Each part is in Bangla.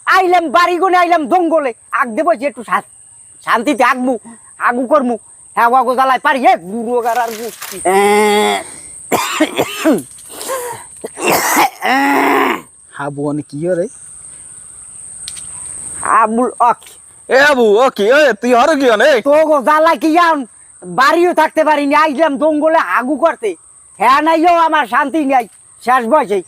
আইলাম বাড়ি গুনে আইলাম জঙ্গলে আগ দেবো যে একটু শান্তিতে আগমু আগু করমু হ্যাঁ আগু জ্বালায় পারি হে গুরুগার আর হাবু অনেক কি রে আবুল অক এ আবু ও কি তুই হর কি অনেক তো গো জ্বালা কি যান বাড়িও থাকতে পারিনি আইলাম জঙ্গলে আগু করতে হ্যাঁ নাইও আমার শান্তি নাই শেষ বয়সে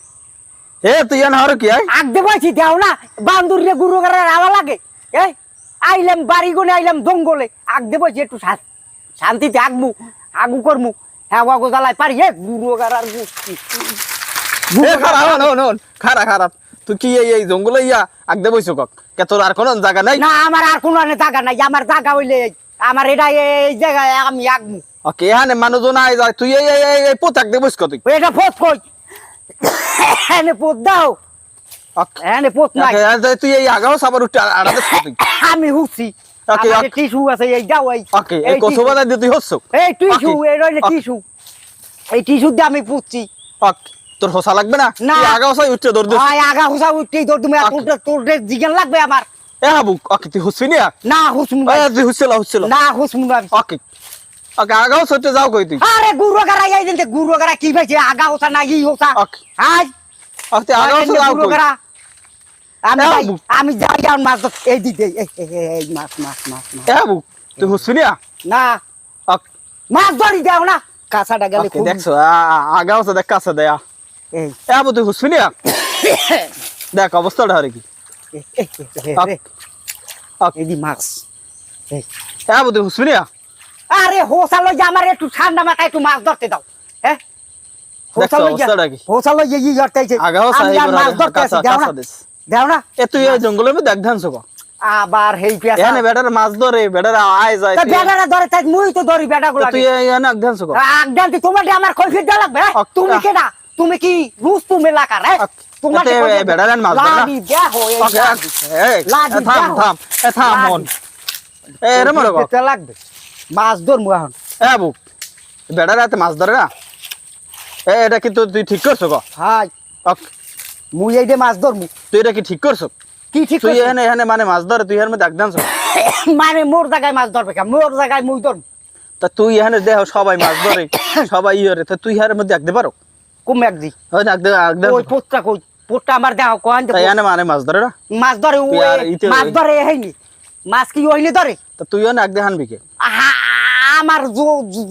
এ তুই এনে হর কি আগ দেবছি দেও না বান্দুর রে গুরুগার আওয়া লাগে এই আইলাম বাড়ি গুনে আইলাম জঙ্গলে আগ দেবছি একটু শান্তিতে আগমু আগু করমু হ্যাঁ আগু জ্বালায় পারি হে গুরুগার আর এ খারাপ হন খারাপ খারাপ তুই কি এই জঙ্গলে ইয়া আগদে বইছো কক কে তোর আর কোন জায়গা নাই না আমার আর কোনো জায়গা নাই আমার জায়গা হইলে আমার এটা এই জায়গায় আমি আগমু ওকে এখানে মানুষজন আই যায় তুই এই পোতাক দে বইছ তুই এটা পোত কই এনে পোত দাও এনে পোত নাই তুই এই আগাও সাবার উঠে আড়াতে তুই আমি হুছি ওকে আমার টিস্যু আছে এই দাও এই ওকে এই কসুবাদা দিয়ে তুই হচ্ছ এই টিস্যু এই রইলে টিস্যু এই টিস্যু দিয়ে আমি পুচ্ছি ওকে তোর হোসা লাগবে না না। তুই আগাও সাই উঠে দৌড় দে ভাই আগা হুসা উঠতেই তোর তুমি তোর জিজ্ঞান লাগবে আমার এ হাবু ওকে তুই হুসবি না না হুসমু এ তুই হুসছিল না হুসমু না ওকে ওকে আগাও সটে যাও কই তুই আরে গুরুগারা এই দিন গুরুগারা কি ভাইছে আগা হুসা না ই হুসা ওকে আজ ওকে আগাও সে যাও কই গুরুগারা আমি এ যাই বাবু। আমি যাই আর মাছ এই দিতে এই মাছ মাছ মাছ মাছ। এ হাবু তুই হুসবি না না ওকে মাছ ধরি দাও না কাঁচাটা গেলে ওকে দেখছো আগাও সে দেখ কাছে দেয়া এই এ হাবু তুই হুসবি না দেখ অবস্থাটা হরে কি এই দি মাছ এই এ হাবু তুই হুসবি না আরে হোসালো যে আমার একটু ঠান্ডা মাথায় একটু মাছ ধরতে দাও হ্যাঁ দেখছো অবস্থাটা কি হোসালো যে ই ধরতেছে আগাও আমি আর মাছ ধরতে আছি দাও না দাও না এ তুই এই জঙ্গলের মধ্যে দেখ ধানছো ক আবার হেই পেঁচা এনে বেটার মাছ ধরে বেটার আয় যায় তা বেটারা ধরে তাই মুই তো ধরি বেটাগুলো তুই এনে এক ধানছো ক আগদান্তি তোমার আমার কৈফিয়ত দেওয়া লাগবে হ্যাঁ? আচ্ছা। তুমি কেডা তুমি কি রুস্তম এলাকার হ্যাঁ তোমার এতে বেটার মাছ ধরে না লাডি দেখো এই ওকে লাডি। এই লাডি থাম দাও। থাম এ থাম মন এ রে মনে কর কৈফিয়ত লাগবে মাছ ধরমু এখন এ আবু বেটার হাতে মাছ ধরে না এ এটা কি তুই ঠিক করছো ক হাই ওকে মুই এই যে মাছ ধরমু তুই এটা কি ঠিক করছো কি ঠিক তুই করছি? এনে এনে মানে মাছ ধরে তুই এর মধ্যে এক ধানছো মানে মোর জায়গায় মাছ ধরবে কা মোর জায়গায় মুই ধরমু তা তুই এখানে দেহ সবাই মাছ ধরে সবাই ইয়ে তা তুই এর মধ্যে একদে পারো কম এক দি হয় না একদে ওই পোটটা কই পোটটা আমার দেখো কোন তাই এনে মানে মাছ ধরে না মাছ ধরে তুই আর ওই ইতে- মাছ ধরে হয়নি মাছ কি হইলে ধরে তা তুই এনে একদে হানবি কে আহা, আমার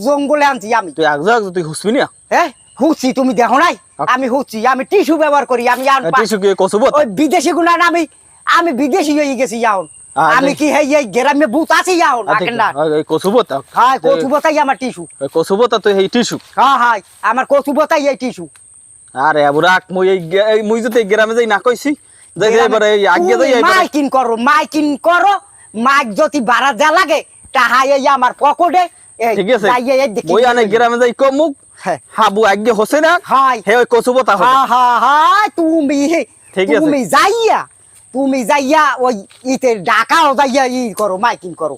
জঙ্গলে আনছি আমি তুই এক যাক তুই হুসবি না হ্যাঁ হুচি তুমি দেখো নাই আমি হুচি আমি টিস্যু ব্যবহার করি আমি তুই শুকিয়ে কসুবত ওই বিদেশি গুলা না আমি বিদেশি হয়ে গেছি যাও আরে। আমি কি হেই এই গ্রামে ভূত আছি যাও না কসুবত হ্যাঁ কচু বতাই আমার টিস্যু কসুবত তুই এই টিস্যু হ্যাঁ হ্যাঁ আমার কচু বতাই এই টিস্যু আরে আবুরাক মুই এই মুই যদি এই গ্রামে যাই না কইছি যাই এবারে এই আগে যাই এবারে মাইকিন করো মাইক যদি বাড়া যা লাগে তাহা এই আমার পকেটে ঠিক আছে মুই আনে গ্রামে যাই কমুক হ্যাঁ হাবু আগে হোসে না হাই হে ওই কসুবত হবে হ্যাঁ হ্যাঁ হ্যাঁ ঠিক আছে। তুমি যাইয়া ওই ইতে ডাকাও যাইয়া ই করো মাইকিং করো